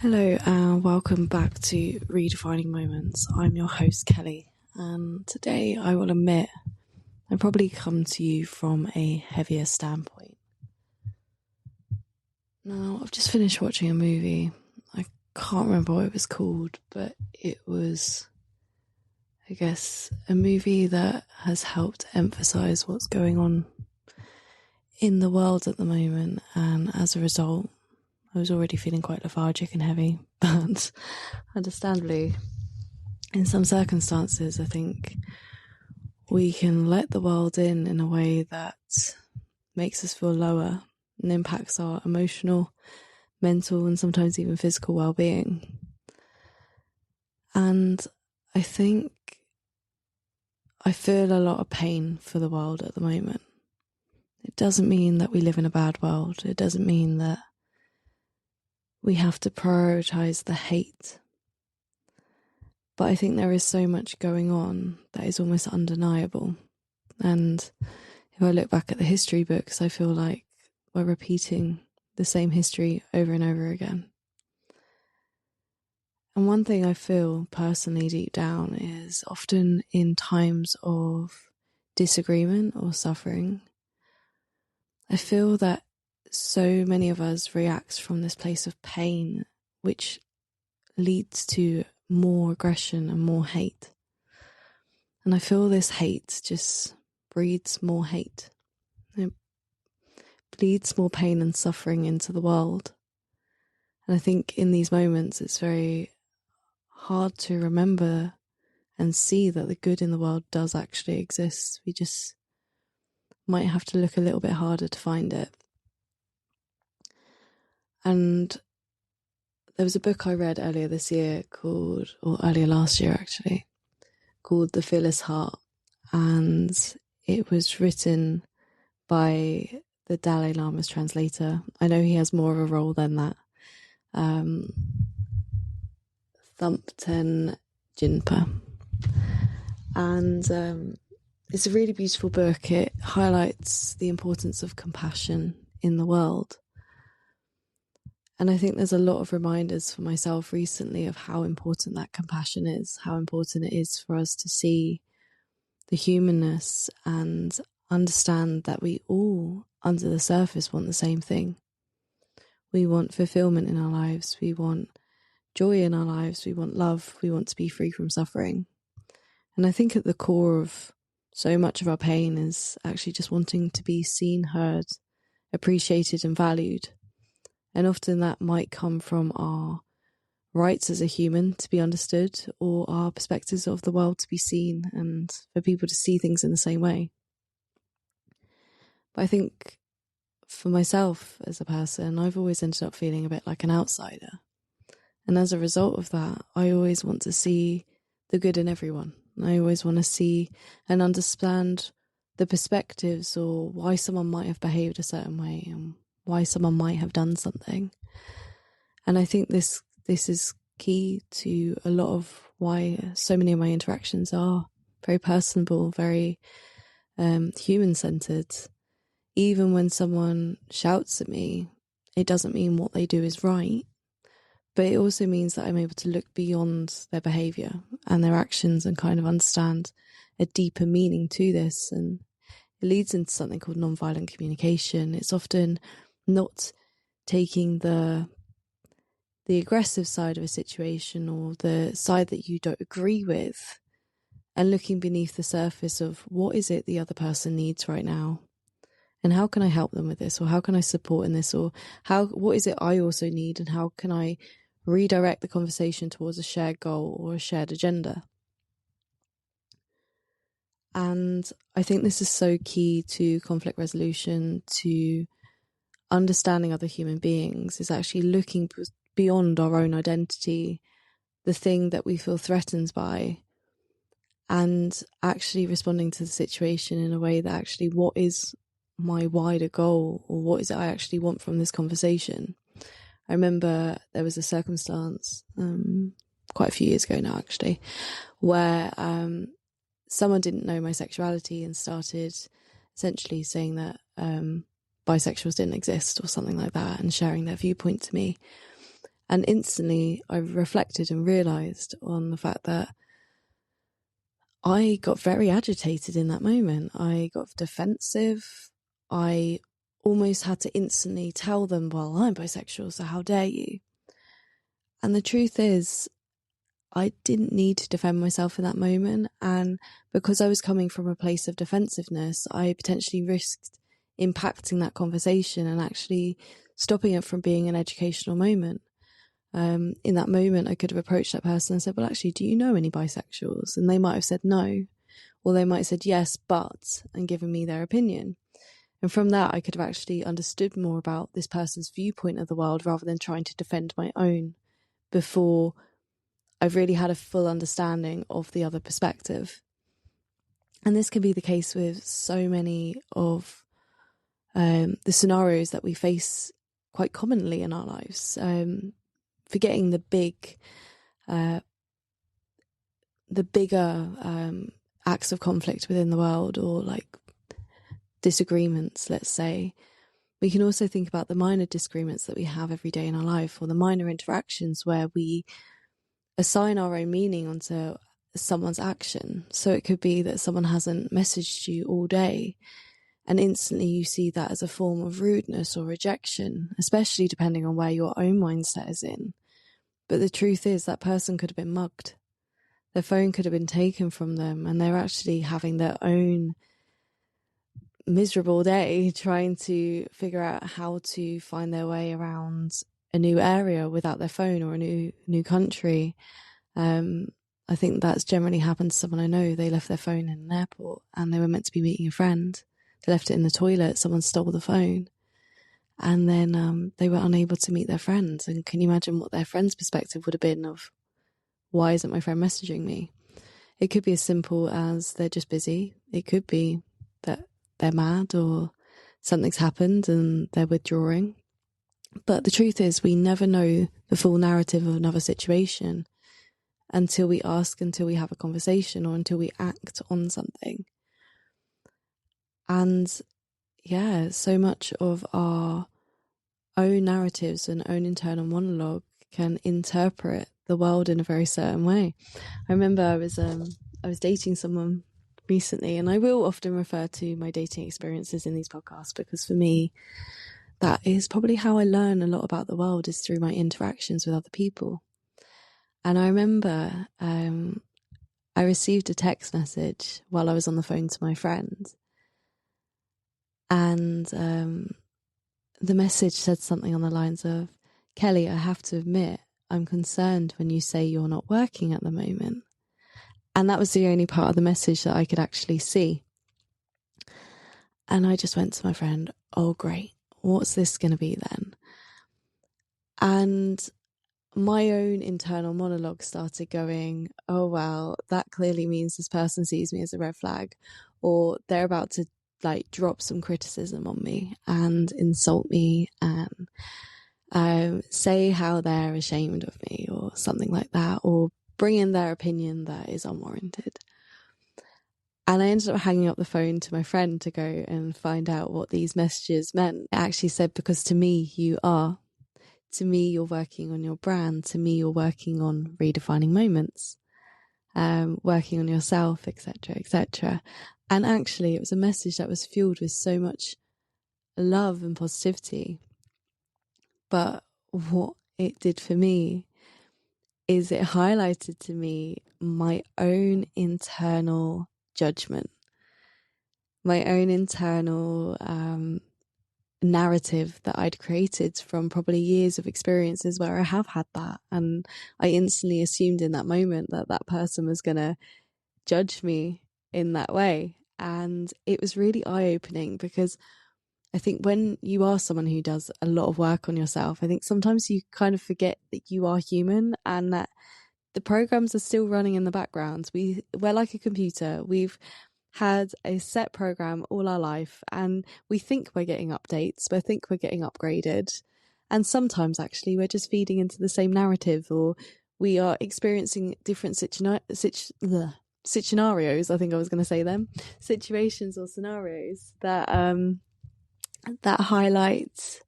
Hello and welcome back to Redefining Moments. I'm your host Kelly, and today I will admit I probably come to you from a heavier standpoint. Now, I've just finished watching a movie. I can't remember what it was called, but it was, I guess, a movie that has helped emphasize what's going on in the world at the moment, and as a result, I was already feeling quite lethargic and heavy, but understandably, in some circumstances, I think we can let the world in a way that makes us feel lower and impacts our emotional, mental, and sometimes even physical well-being. And I think I feel a lot of pain for the world at the moment. It doesn't mean that we live in a bad world. It doesn't mean that we have to prioritize the hate. But I think there is so much going on that is almost undeniable. And if I look back at the history books, I feel like we're repeating the same history over and over again. And one thing I feel personally deep down is often in times of disagreement or suffering, I feel that so many of us react from this place of pain, which leads to more aggression and more hate. And I feel this hate just breeds more hate. It bleeds more pain and suffering into the world. And I think in these moments it's very hard to remember and see that the good in the world does actually exist. We just might have to look a little bit harder to find it. And there was a book I read earlier this year earlier last year actually, called The Fearless Heart. And it was written by the Dalai Lama's translator. I know he has more of a role than that. Thumpten Jinpa. And it's a really beautiful book. It highlights the importance of compassion in the world. And I think there's a lot of reminders for myself recently of how important that compassion is, how important it is for us to see the humanness and understand that we all, under the surface, want the same thing. We want fulfillment in our lives. We want joy in our lives. We want love. We want to be free from suffering. And I think at the core of so much of our pain is actually just wanting to be seen, heard, appreciated, and valued. And often that might come from our rights as a human to be understood, or our perspectives of the world to be seen, and for people to see things in the same way. But I think for myself as a person, I've always ended up feeling a bit like an outsider. And as a result of that, I always want to see the good in everyone. I always want to see and understand the perspectives, or why someone might have behaved a certain way and why someone might have done something. And I think this is key to a lot of why so many of my interactions are very personable, very human-centered. Even when someone shouts at me, it doesn't mean what they do is right. But it also means that I'm able to look beyond their behaviour and their actions and kind of understand a deeper meaning to this. And it leads into something called non-violent communication. It's often not taking the aggressive side of a situation, or the side that you don't agree with, and looking beneath the surface of what is it the other person needs right now, and how can I help them with this, or how can I support in this, or what is it I also need, and how can I redirect the conversation towards a shared goal or a shared agenda. And I think this is so key to conflict resolution, to understanding other human beings, is actually looking beyond our own identity, the thing that we feel threatened by, and actually responding to the situation in a way that actually, what is my wider goal, or what is it I actually want from this conversation? I remember there was a circumstance quite a few years ago now actually, where someone didn't know my sexuality and started essentially saying that bisexuals didn't exist or something like that, and sharing their viewpoint to me. And instantly I reflected and realised on the fact that I got very agitated in that moment. I got defensive. I almost had to instantly tell them, well, I'm bisexual, so how dare you? And the truth is, I didn't need to defend myself in that moment. And because I was coming from a place of defensiveness, I potentially risked impacting that conversation and actually stopping it from being an educational moment. In that moment, I could have approached that person and said, well, actually, do you know any bisexuals? And they might have said no, or they might have said yes, but, and given me their opinion. And from that, I could have actually understood more about this person's viewpoint of the world rather than trying to defend my own before I've really had a full understanding of the other perspective. And this can be the case with so many of the scenarios that we face quite commonly in our lives. Forgetting the bigger acts of conflict within the world, or like disagreements, let's say, we can also think about the minor disagreements that we have every day in our life, or the minor interactions where we assign our own meaning onto someone's action. So it could be that someone hasn't messaged you all day, and instantly you see that as a form of rudeness or rejection, especially depending on where your own mindset is in. But the truth is that person could have been mugged. Their phone could have been taken from them, and they're actually having their own miserable day trying to figure out how to find their way around a new area without their phone, or a new country. I think that's generally happened to someone I know. They left their phone in an airport and they were meant to be meeting a friend. They left it in the toilet. Someone stole the phone. And then they were unable to meet their friends. And can you imagine what their friend's perspective would have been of, why isn't my friend messaging me? It could be as simple as they're just busy. It could be that they're mad or something's happened and they're withdrawing. But the truth is, we never know the full narrative of another situation until we ask, until we have a conversation, or until we act on something. And yeah, so much of our own narratives and own internal monologue can interpret the world in a very certain way. I remember I was dating someone recently, and I will often refer to my dating experiences in these podcasts, because for me, that is probably how I learn a lot about the world, is through my interactions with other people. And I remember I received a text message while I was on the phone to my friend, and the message said something on the lines of, Kelly, I have to admit, I'm concerned when you say you're not working at the moment. And that was the only part of the message that I could actually see. And I just went to my friend, oh, great, what's this going to be then? And my own internal monologue started going, oh, well, that clearly means this person sees me as a red flag, or they're about to like drop some criticism on me and insult me and say how they're ashamed of me or something like that, or bring in their opinion that is unwarranted. And I ended up hanging up the phone to my friend to go and find out what these messages meant. It actually said, because to me, you are. To me, you're working on your brand. To me, you're working on redefining moments, working on yourself, etc., etc. And actually, it was a message that was fueled with so much love and positivity. But what it did for me is it highlighted to me my own internal judgment, my own internal narrative that I'd created from probably years of experiences where I have had that. And I instantly assumed in that moment that that person was going to judge me in that way. And it was really eye-opening, because I think when you are someone who does a lot of work on yourself, I think sometimes you kind of forget that you are human and that the programs are still running in the background. We're like a computer. We've had a set program all our life, and we think we're getting updates, we think we're getting upgraded, and sometimes actually we're just feeding into the same narrative, or we are experiencing different scenarios. I think I was going to say them, situations or scenarios that highlight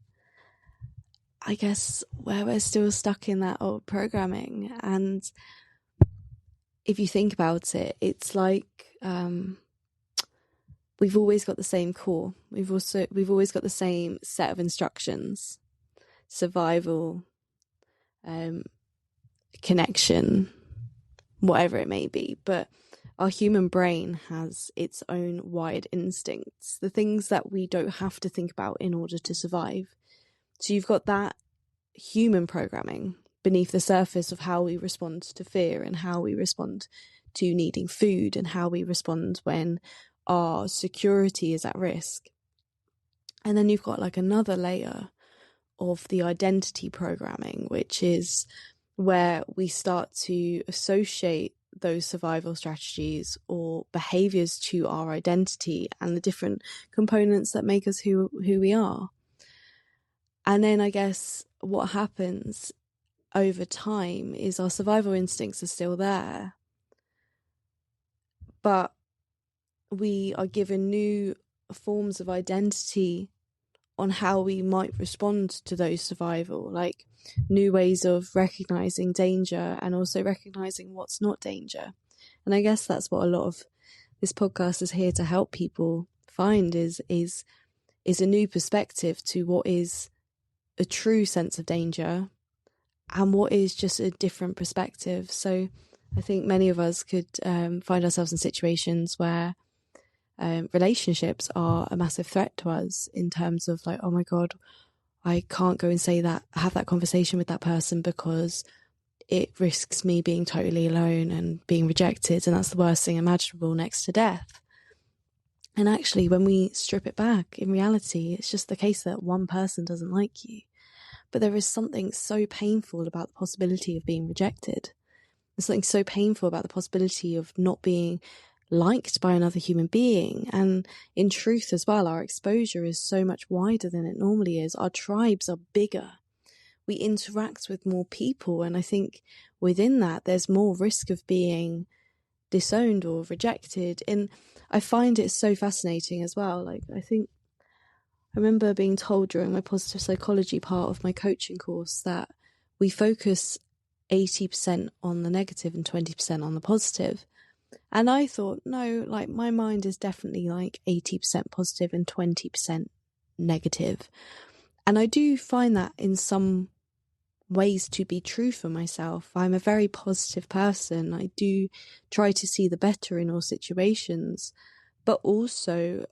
I guess, where we're still stuck in that old programming. And if you think about it, it's like we've always got the same core. We've always got the same set of instructions: survival, connection, whatever it may be. But our human brain has its own wired instincts, the things that we don't have to think about in order to survive. So you've got that human programming beneath the surface of how we respond to fear and how we respond to needing food and how we respond when our security is at risk. And then you've got like another layer of the identity programming, which is where we start to associate those survival strategies or behaviours to our identity and the different components that make us who we are. And then I guess what happens over time is our survival instincts are still there, but we are given new forms of identity on how we might respond to those survival, like new ways of recognizing danger and also recognizing what's not danger. And I guess that's what a lot of this podcast is here to help people find is a new perspective to what is a true sense of danger and what is just a different perspective. So I think many of us could find ourselves in situations where relationships are a massive threat to us in terms of like, oh my God, I can't go and have that conversation with that person because it risks me being totally alone and being rejected. And that's the worst thing imaginable next to death. And actually, when we strip it back, in reality, it's just the case that one person doesn't like you. But there is something so painful about the possibility of being rejected. There's something so painful about the possibility of not being liked by another human being. And in truth as well, our exposure is so much wider than it normally is. Our tribes are bigger. We interact with more people. And I think within that, there's more risk of being disowned or rejected. And I find it so fascinating as well. Like, I remember being told during my positive psychology part of my coaching course that we focus 80% on the negative and 20% on the positive. And I thought, no, like my mind is definitely like 80% positive and 20% negative. And I do find that in some ways to be true for myself. I'm a very positive person. I do try to see the better in all situations. But also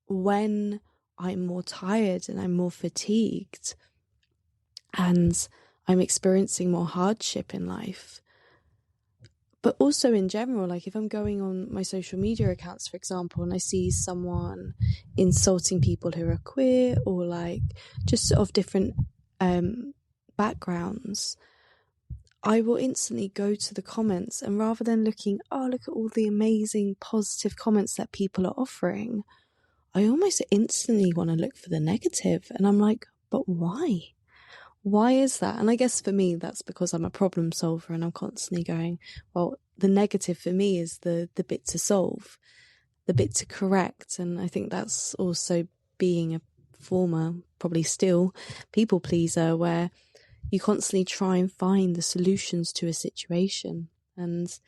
when I'm more tired and I'm more fatigued and I'm experiencing more hardship in life, but also in general, like if I'm going on my social media accounts, for example, and I see someone insulting people who are queer or like just sort of different backgrounds, I will instantly go to the comments, and rather than looking, oh, look at all the amazing positive comments that people are offering, I almost instantly want to look for the negative. And I'm like, but why? Why is that? And I guess for me, that's because I'm a problem solver and I'm constantly going, well, the negative for me is the bit to solve, the bit to correct. And I think that's also being a former, probably still, people pleaser, where you constantly try and find the solutions to a situation and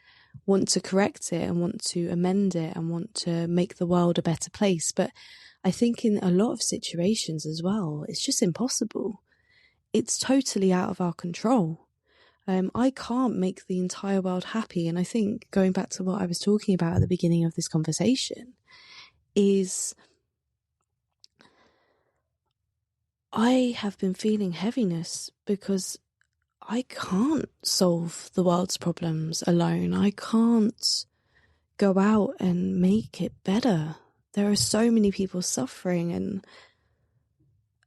want to correct it and want to amend it and want to make the world a better place. But I think in a lot of situations as well, it's just impossible. It's totally out of our control. I can't make the entire world happy. And I think going back to what I was talking about at the beginning of this conversation is I have been feeling heaviness because I can't solve the world's problems alone. I can't go out and make it better. There are so many people suffering, and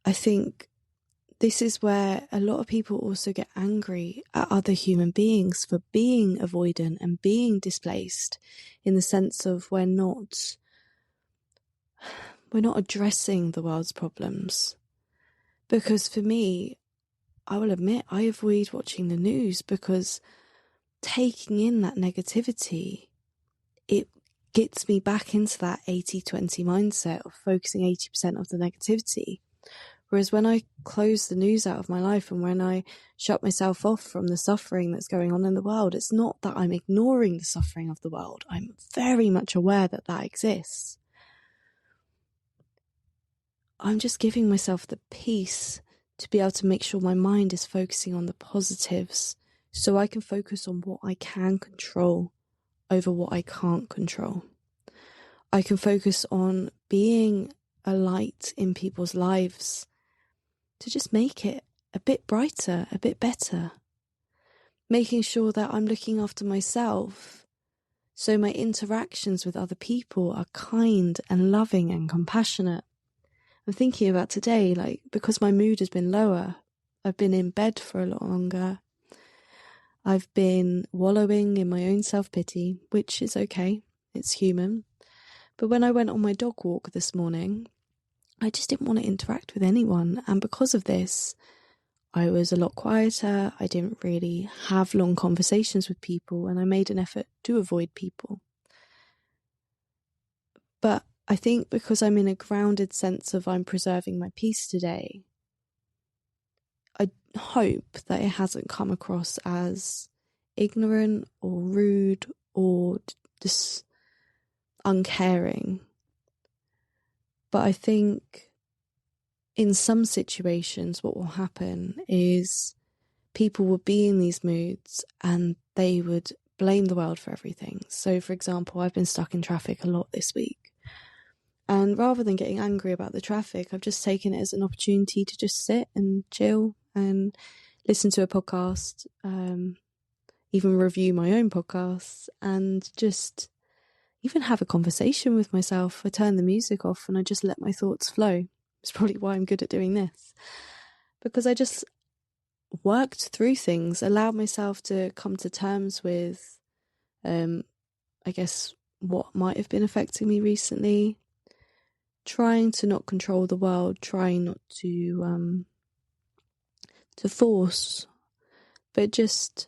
I think this is where a lot of people also get angry at other human beings for being avoidant and being displaced, in the sense of we're not addressing the world's problems. Because for me, I will admit, I avoid watching the news because taking in that negativity, it gets me back into that 80-20 mindset of focusing 80% of the negativity. Whereas when I close the news out of my life and when I shut myself off from the suffering that's going on in the world, it's not that I'm ignoring the suffering of the world. I'm very much aware that that exists. I'm just giving myself the peace to be able to make sure my mind is focusing on the positives so I can focus on what I can control over what I can't control. I can focus on being a light in people's lives to just make it a bit brighter, a bit better. Making sure that I'm looking after myself so my interactions with other people are kind and loving and compassionate. I'm thinking about today, like, because my mood has been lower, I've been in bed for a lot longer. I've been wallowing in my own self-pity, which is okay. It's human. But when I went on my dog walk this morning, I just didn't want to interact with anyone. And because of this, I was a lot quieter. I didn't really have long conversations with people, and I made an effort to avoid people. But I think because I'm in a grounded sense of I'm preserving my peace today, I hope that it hasn't come across as ignorant or rude or just uncaring. But I think in some situations what will happen is people will be in these moods and they would blame the world for everything. So, for example, I've been stuck in traffic a lot this week. And rather than getting angry about the traffic, I've just taken it as an opportunity to just sit and chill and listen to a podcast, even review my own podcasts, and just even have a conversation with myself. I turn the music off and I just let my thoughts flow. It's probably why I'm good at doing this. Because I just worked through things, allowed myself to come to terms with, I guess, what might have been affecting me recently. Trying to not control the world, trying not to force, but just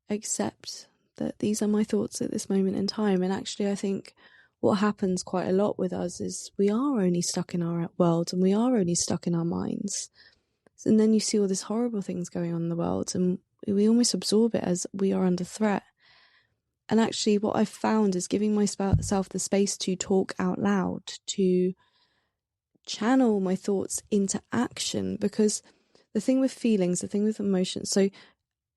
accept that these are my thoughts at this moment in time. And actually, I think what happens quite a lot with us is we are only stuck in our world and we are only stuck in our minds. And then you see all these horrible things going on in the world and we almost absorb it as we are under threat. And actually, what I've found is giving myself the space to talk out loud, to channel my thoughts into action, because the thing with feelings, the thing with emotions, so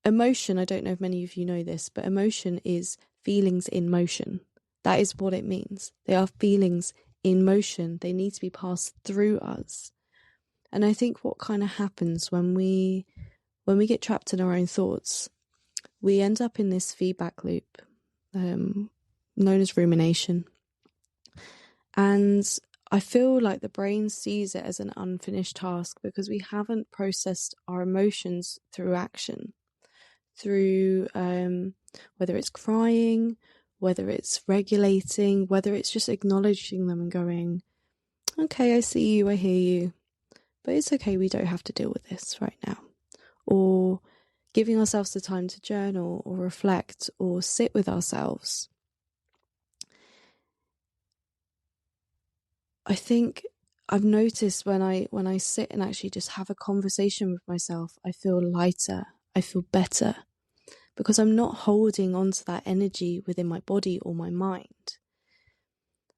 emotion, I don't know if many of you know this, but emotion is feelings in motion. That is what it means. They are feelings in motion. They need to be passed through us. And I think what kind of happens when we get trapped in our own thoughts, we end up in this feedback loop known as rumination. And I feel like the brain sees it as an unfinished task because we haven't processed our emotions through action, through whether it's crying, whether it's regulating, whether it's just acknowledging them and going, okay, I see you, I hear you, but it's okay, we don't have to deal with this right now. Or giving ourselves the time to journal or reflect or sit with ourselves. I think I've noticed when I sit and actually just have a conversation with myself, I feel lighter, I feel better, because I'm not holding on to that energy within my body or my mind.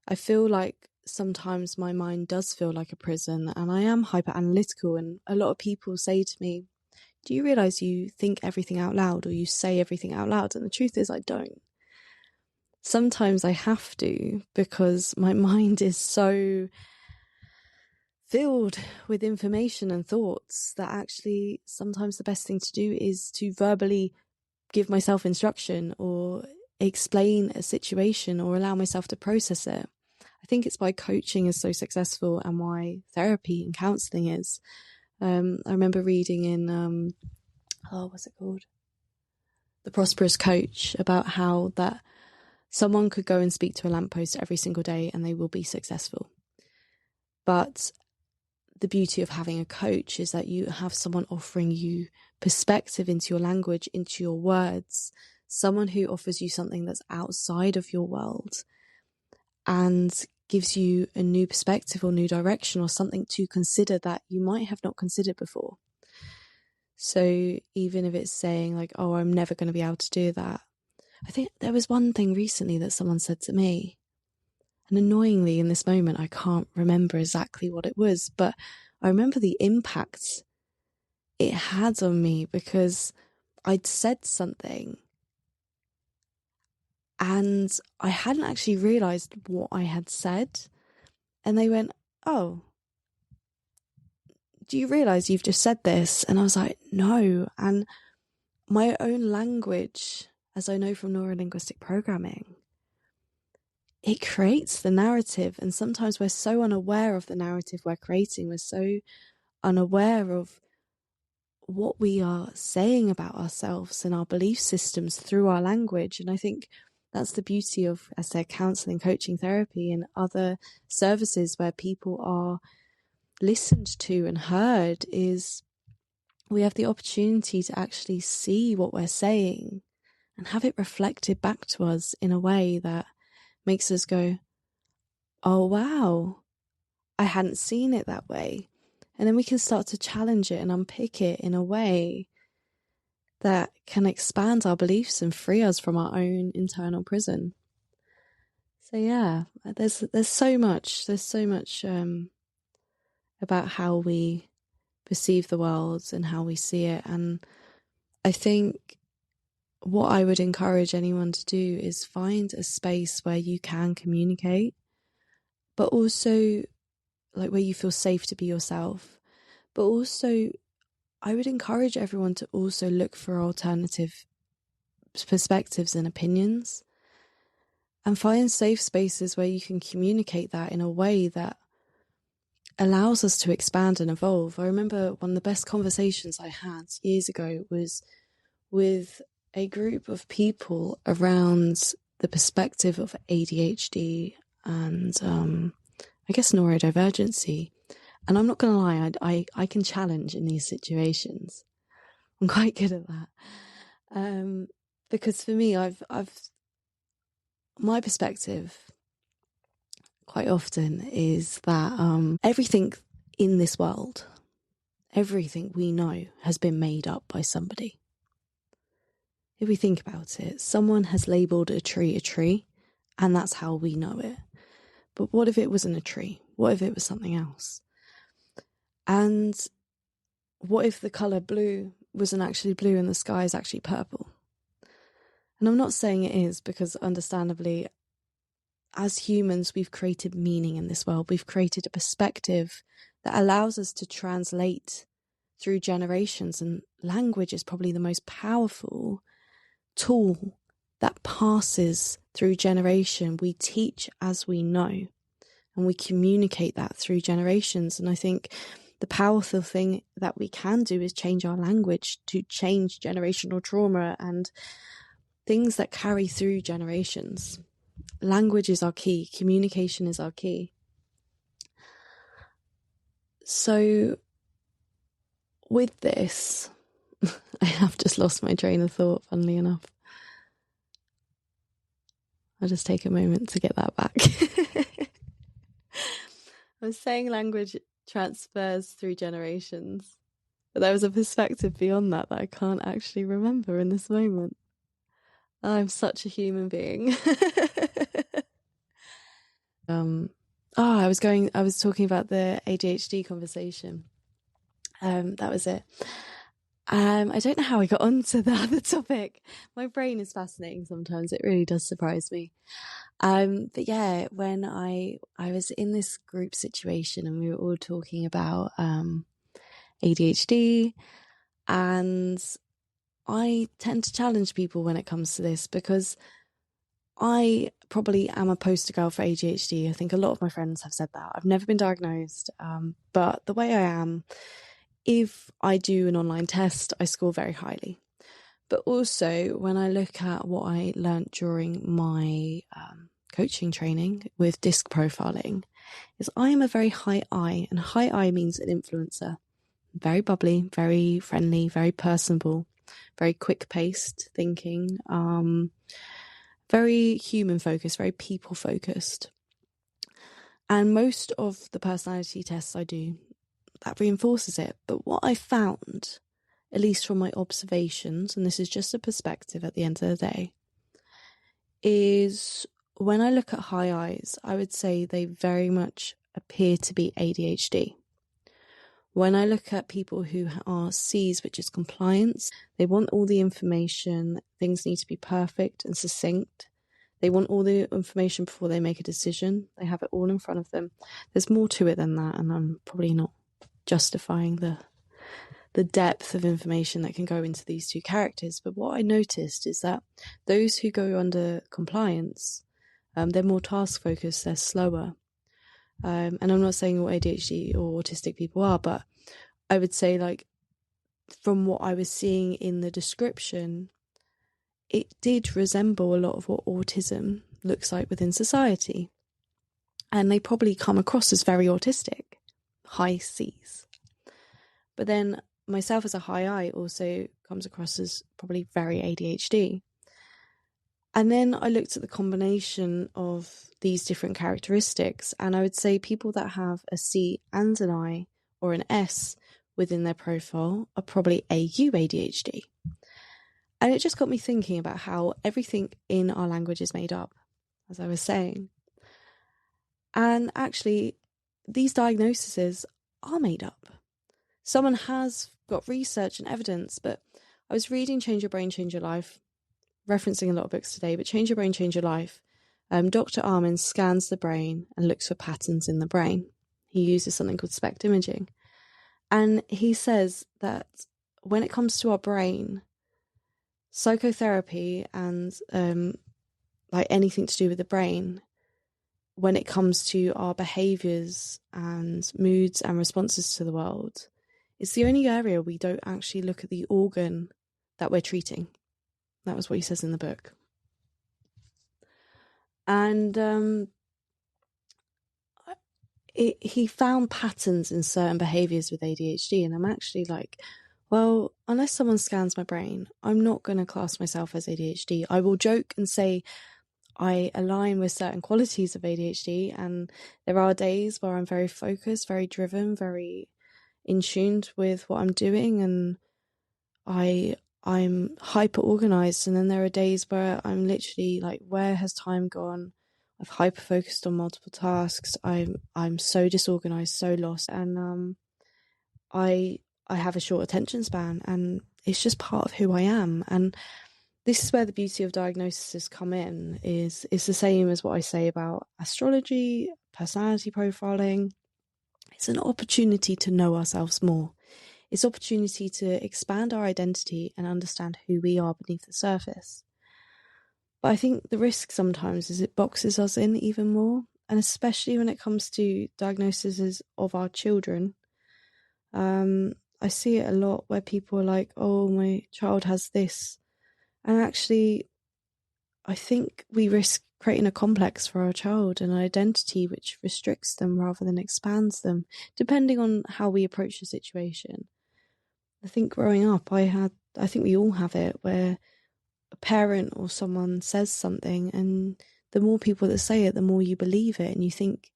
I feel like sometimes my mind does feel like a prison and I am hyper analytical, and a lot of people say to me, do you realise you think everything out loud or you say everything out loud? And the truth is I don't. Sometimes I have to because my mind is so filled with information and thoughts that actually sometimes the best thing to do is to verbally give myself instruction or explain a situation or allow myself to process it. I think it's why coaching is so successful and why therapy and counselling is. I remember reading in, what's it called? The Prosperous Coach, about how that someone could go and speak to a lamppost every single day and they will be successful. But the beauty of having a coach is that you have someone offering you perspective into your language, into your words, someone who offers you something that's outside of your world and gives you a new perspective or new direction or something to consider that you might have not considered before. So even if it's saying like, oh, I'm never going to be able to do that. I think there was one thing recently that someone said to me, and annoyingly in this moment, I can't remember exactly what it was, but I remember the impact it had on me because I'd said something and I hadn't actually realised what I had said. And they went, oh, do you realise you've just said this? And I was like, no. And my own language, as I know from neurolinguistic programming, it creates the narrative. And sometimes we're so unaware of the narrative we're creating. We're so unaware of what we are saying about ourselves and our belief systems through our language. And I think that's the beauty of, as I said, counselling, coaching, therapy, and other services where people are listened to and heard, is we have the opportunity to actually see what we're saying and have it reflected back to us in a way that makes us go, oh, wow, I hadn't seen it that way. And then we can start to challenge it and unpick it in a way that can expand our beliefs and free us from our own internal prison. So yeah, there's so much about how we perceive the world and how we see it. And I think what I would encourage anyone to do is find a space where you can communicate, but also like where you feel safe to be yourself. But also I would encourage everyone to also look for alternative perspectives and opinions and find safe spaces where you can communicate that in a way that allows us to expand and evolve. I remember one of the best conversations I had years ago was with a group of people around the perspective of ADHD and I guess neurodivergency. And I'm not going to lie, I can challenge in these situations. I'm quite good at that. Because for me, I've my perspective quite often is that everything in this world, everything we know has been made up by somebody. If we think about it, someone has labelled a tree, and that's how we know it. But what if it wasn't a tree? What if it was something else? And what if the colour blue wasn't actually blue and the sky is actually purple? And I'm not saying it is, because understandably, as humans, we've created meaning in this world. We've created a perspective that allows us to translate through generations. And language is probably the most powerful tool that passes through generation. We teach as we know, and we communicate that through generations. And I think the powerful thing that we can do is change our language to change generational trauma and things that carry through generations. Language is our key. Communication is our key. So with this, I have just lost my train of thought, funnily enough. I'll just take a moment to get that back. I was saying language transfers through generations, but there was a perspective beyond that I can't actually remember in this moment. I'm such a human being. I was talking about the ADHD conversation. That was it. I don't know how I got onto the other topic. My brain is fascinating sometimes. It really does surprise me. But yeah, when I was in this group situation and we were all talking about ADHD, and I tend to challenge people when it comes to this because I probably am a poster girl for ADHD. I think a lot of my friends have said that. I've never been diagnosed, but the way I am, if I do an online test, I score very highly. But also, when I look at what I learnt during my coaching training with disc profiling, is I am a very high I, and high I means an influencer. Very bubbly, very friendly, very personable, very quick-paced thinking, very human-focused, very people-focused. And most of the personality tests I do, that reinforces it. But what I found, at least from my observations, and this is just a perspective at the end of the day, is when I look at high I's, I would say they very much appear to be ADHD. When I look at people who are C's, which is compliance, they want all the information, things need to be perfect and succinct. They want all the information before they make a decision. They have it all in front of them. There's more to it than that, and I'm probably not justifying the depth of information that can go into these two characters. But what I noticed is that those who go under compliance, they're more task focused, they're slower. And I'm not saying all ADHD or autistic people are, but I would say, like, from what I was seeing in the description, it did resemble a lot of what autism looks like within society. And they probably come across as very autistic, high C's. But then myself as a high I also comes across as probably very ADHD. And then I looked at the combination of these different characteristics, and I would say people that have a C and an I or an S within their profile are probably AU ADHD. And it just got me thinking about how everything in our language is made up, as I was saying. And actually, these diagnoses are made up. Someone has got research and evidence, but I was reading Change Your Brain, Change Your Life, referencing a lot of books today, but Change Your Brain, Change Your Life. Dr. Armin scans the brain and looks for patterns in the brain. He uses something called SPECT imaging. And he says that when it comes to our brain, psychotherapy and like anything to do with the brain, when it comes to our behaviours and moods and responses to the world, it's the only area we don't actually look at the organ that we're treating. That was what he says in the book. And he found patterns in certain behaviours with ADHD, and I'm actually like, well, unless someone scans my brain, I'm not going to class myself as ADHD. I will joke and say I align with certain qualities of ADHD, and there are days where I'm very focused, very driven, very in tune with what I'm doing, and I'm hyper organized. And then there are days where I'm literally like, where has time gone? I've hyper focused on multiple tasks. I'm so disorganized, so lost, and I have a short attention span, and it's just part of who I am. And this is where the beauty of diagnoses come in. Is it's the same as what I say about astrology, personality profiling. It's an opportunity to know ourselves more. It's opportunity to expand our identity and understand who we are beneath the surface. But I think the risk sometimes is it boxes us in even more, and especially when it comes to diagnoses of our children. I see it a lot where people are like, oh, my child has this. And actually, I think we risk creating a complex for our child, an identity which restricts them rather than expands them, depending on how we approach the situation. I think growing up, I think we all have it, where a parent or someone says something, and the more people that say it, the more you believe it, and you think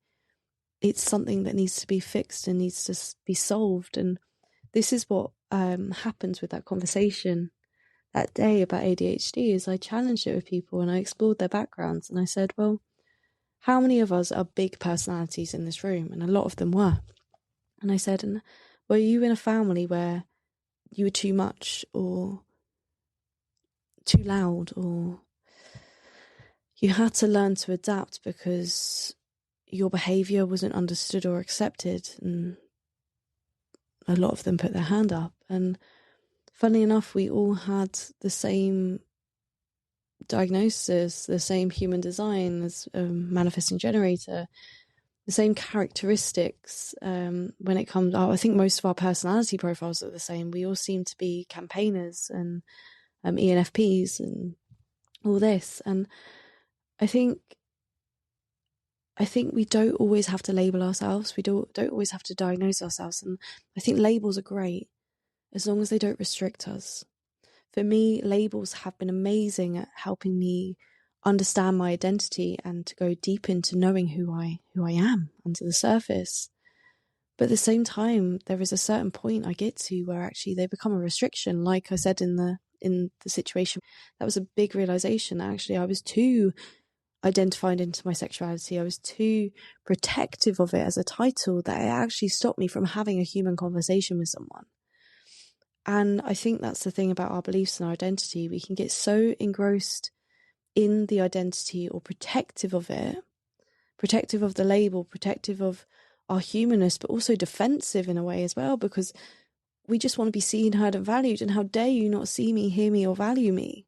it's something that needs to be fixed and needs to be solved. And this is what happens with that conversation that day about ADHD. Is I challenged it with people and I explored their backgrounds, and I said, well, how many of us are big personalities in this room? And a lot of them were. And I said, and were you in a family where you were too much or too loud, or you had to learn to adapt because your behaviour wasn't understood or accepted? And a lot of them put their hand up. And funnily enough, we all had the same diagnosis, the same human design as a manifesting generator, the same characteristics when it comes. I think most of our personality profiles are the same. We all seem to be campaigners and ENFPs and all this. And I think we don't always have to label ourselves. We don't always have to diagnose ourselves. And I think labels are great as long as they don't restrict us. For me, labels have been amazing at helping me understand my identity and to go deep into knowing who I am under the surface. But at the same time, there is a certain point I get to where actually they become a restriction. Like I said in the situation, that was a big realization. Actually, I was too identified into my sexuality. I was too protective of it as a title that it actually stopped me from having a human conversation with someone. And I think that's the thing about our beliefs and our identity. We can get so engrossed in the identity or protective of it, protective of the label, protective of our humanness, but also defensive in a way as well, because we just want to be seen, heard, and valued. And how dare you not see me, hear me, or value me?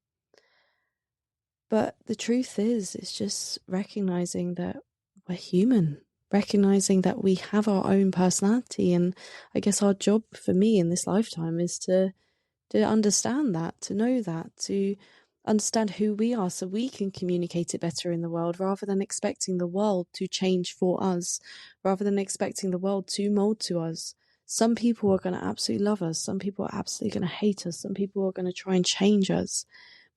But the truth is, it's just recognizing that we're human, recognizing that we have our own personality. And I guess our job for me in this lifetime is to understand that, to know that, to understand who we are so we can communicate it better in the world, rather than expecting the world to change for us, rather than expecting the world to mold to us. Some people are going to absolutely love us. Some people are absolutely going to hate us. Some people are going to try and change us.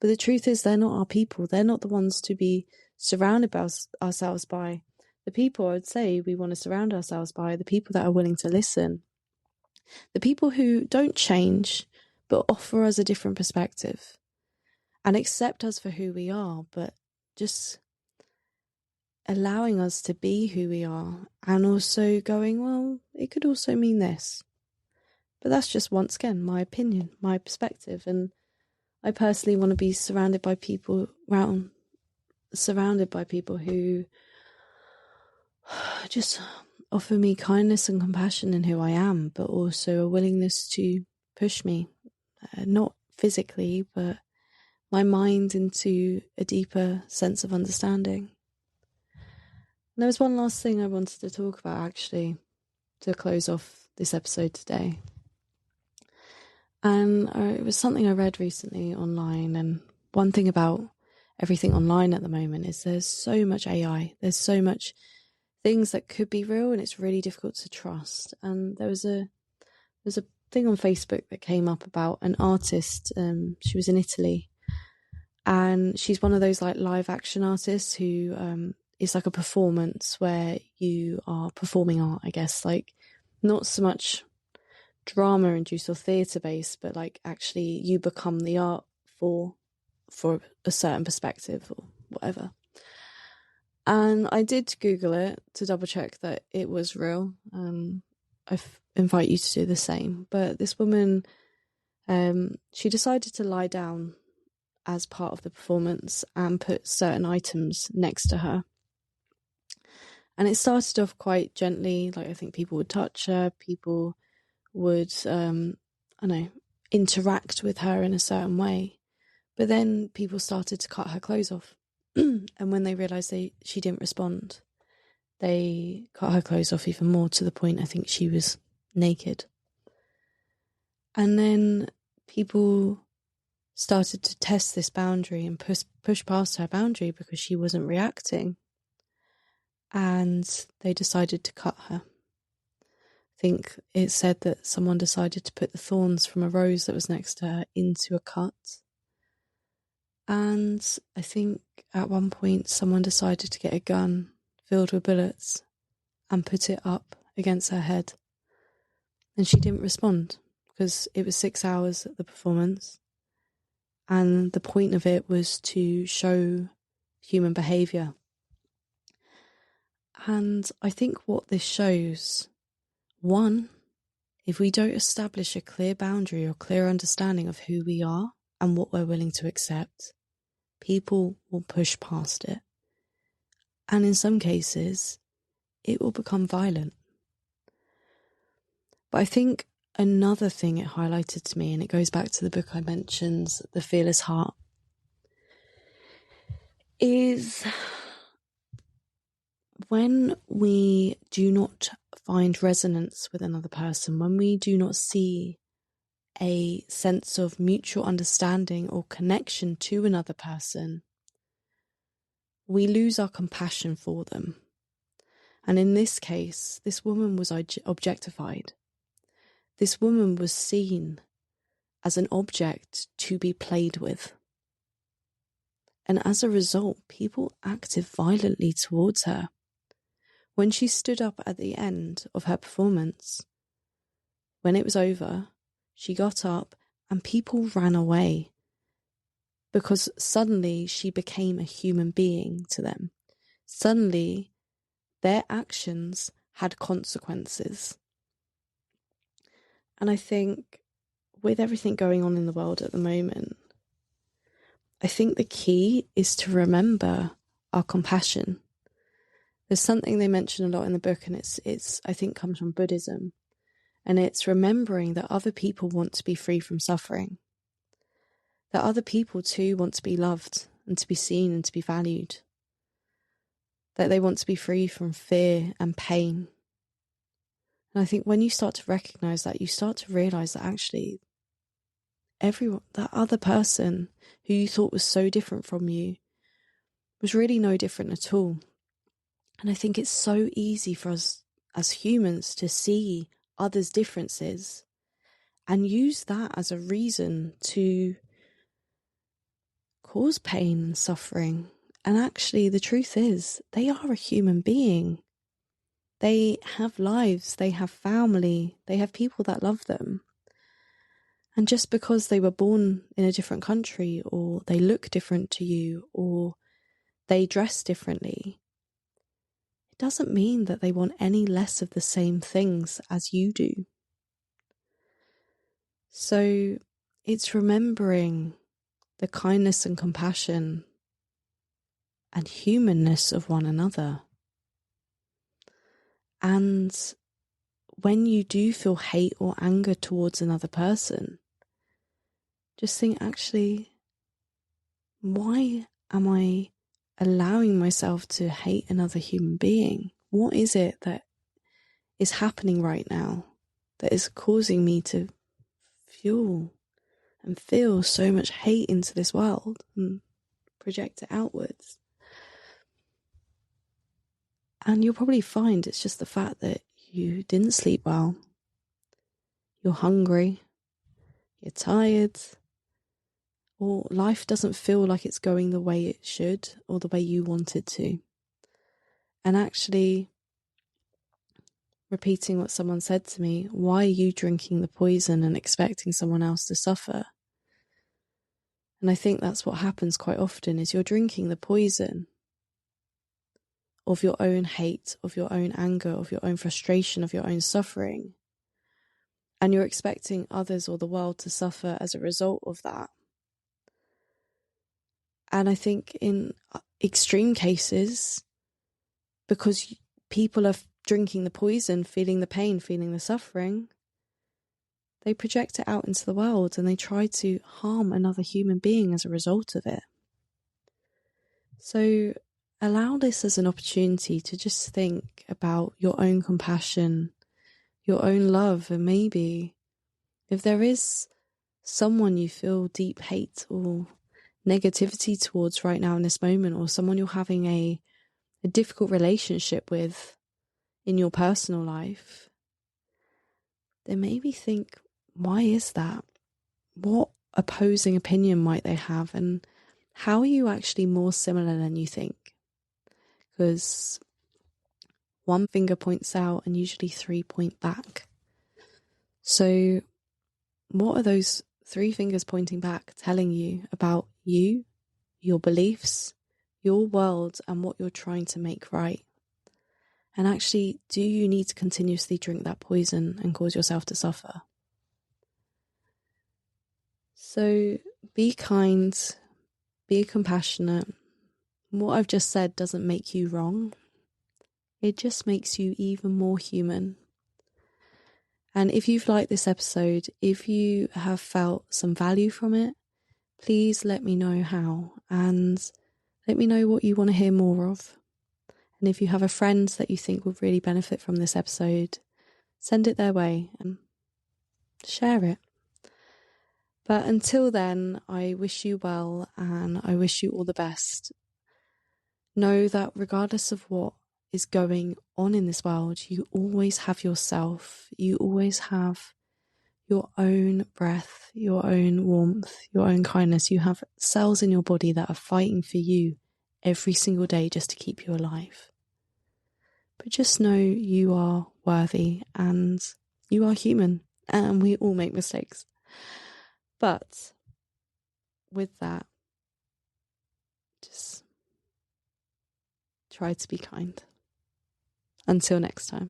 But the truth is, they're not our people. They're not the ones to be surrounded by ourselves by. The people I would say we want to surround ourselves by, the people that are willing to listen, the people who don't change, but offer us a different perspective and accept us for who we are, but just allowing us to be who we are, and also going, well, it could also mean this. But that's just, once again, my opinion, my perspective. And I personally want to be surrounded by people who just offer me kindness and compassion in who I am, but also a willingness to push me, not physically, but my mind into a deeper sense of understanding. And there was one last thing I wanted to talk about, actually, to close off this episode today. And it was something I read recently online. And one thing about everything online at the moment is there's so much AI. There's so much things that could be real, and it's really difficult to trust. And there's a thing on Facebook that came up about an artist. She was in Italy, and she's one of those like live action artists who it's like a performance where you are performing art, I guess, like not so much drama induced or theatre based, but like actually you become the art for a certain perspective or whatever. And I did Google it to double check that it was real. I invite you to do the same. But this woman, she decided to lie down as part of the performance and put certain items next to her. And it started off quite gently, like I think people would touch her, people would, interact with her in a certain way. But then people started to cut her clothes off. And when they realised she didn't respond, they cut her clothes off even more, to the point I think she was naked. And then people started to test this boundary and push past her boundary because she wasn't reacting. And they decided to cut her. I think it said that someone decided to put the thorns from a rose that was next to her into a cut. And I think at one point someone decided to get a gun filled with bullets and put it up against her head. And she didn't respond because it was 6 hours at the performance. And the point of it was to show human behaviour. And I think what this shows, one, if we don't establish a clear boundary or clear understanding of who we are and what we're willing to accept, people will push past it. And in some cases, it will become violent. But I think another thing it highlighted to me, and it goes back to the book I mentioned, The Fearless Heart, is when we do not find resonance with another person, when we do not see a sense of mutual understanding or connection to another person, we lose our compassion for them. And in this case, this woman was objectified. This woman was seen as an object to be played with. And as a result, people acted violently towards her. When she stood up at the end of her performance, when it was over, she got up and people ran away because suddenly she became a human being to them. Suddenly, their actions had consequences. And I think with everything going on in the world at the moment, I think the key is to remember our compassion. There's something they mention a lot in the book, and it's I think comes from Buddhism. And it's remembering that other people want to be free from suffering. That other people too want to be loved and to be seen and to be valued. That they want to be free from fear and pain. And I think when you start to recognise that, you start to realise that actually that other person who you thought was so different from you was really no different at all. And I think it's so easy for us as humans to see others' differences and use that as a reason to cause pain and suffering. And actually, the truth is, they are a human being. They have lives, they have family, they have people that love them. And just because they were born in a different country, or they look different to you, or they dress differently, it doesn't mean that they want any less of the same things as you do. So it's remembering the kindness and compassion and humanness of one another. And when you do feel hate or anger towards another person, just think, actually, why am I allowing myself to hate another human being? What is it that is happening right now that is causing me to fuel and feel so much hate into this world and project it outwards? And you'll probably find it's just the fact that you didn't sleep well, you're hungry, you're tired, or life doesn't feel like it's going the way it should or the way you want it to. And actually, repeating what someone said to me, why are you drinking the poison and expecting someone else to suffer? And I think that's what happens quite often, is you're drinking the poison of your own hate, of your own anger, of your own frustration, of your own suffering. And you're expecting others or the world to suffer as a result of that. And I think in extreme cases, because people are drinking the poison, feeling the pain, feeling the suffering, they project it out into the world and they try to harm another human being as a result of it. So allow this as an opportunity to just think about your own compassion, your own love, and maybe if there is someone you feel deep hate or negativity towards right now in this moment, or someone you're having a difficult relationship with in your personal life, then maybe think, why is that? What opposing opinion might they have? And how are you actually more similar than you think? Because one finger points out and usually three point back. So what are those three fingers pointing back telling you about you, your beliefs, your world, and what you're trying to make right? And actually, do you need to continuously drink that poison and cause yourself to suffer? So be kind, be compassionate. What I've just said doesn't make you wrong. It just makes you even more human. And if you've liked this episode, if you have felt some value from it, please let me know how, and let me know what you want to hear more of. And if you have a friend that you think would really benefit from this episode, send it their way and share it. But until then, I wish you well and I wish you all the best. Know that regardless of what is going on in this world, you always have yourself. You always have your own breath, your own warmth, your own kindness. You have cells in your body that are fighting for you every single day just to keep you alive. But just know you are worthy and you are human, and we all make mistakes. But with that, just try to be kind. Until next time.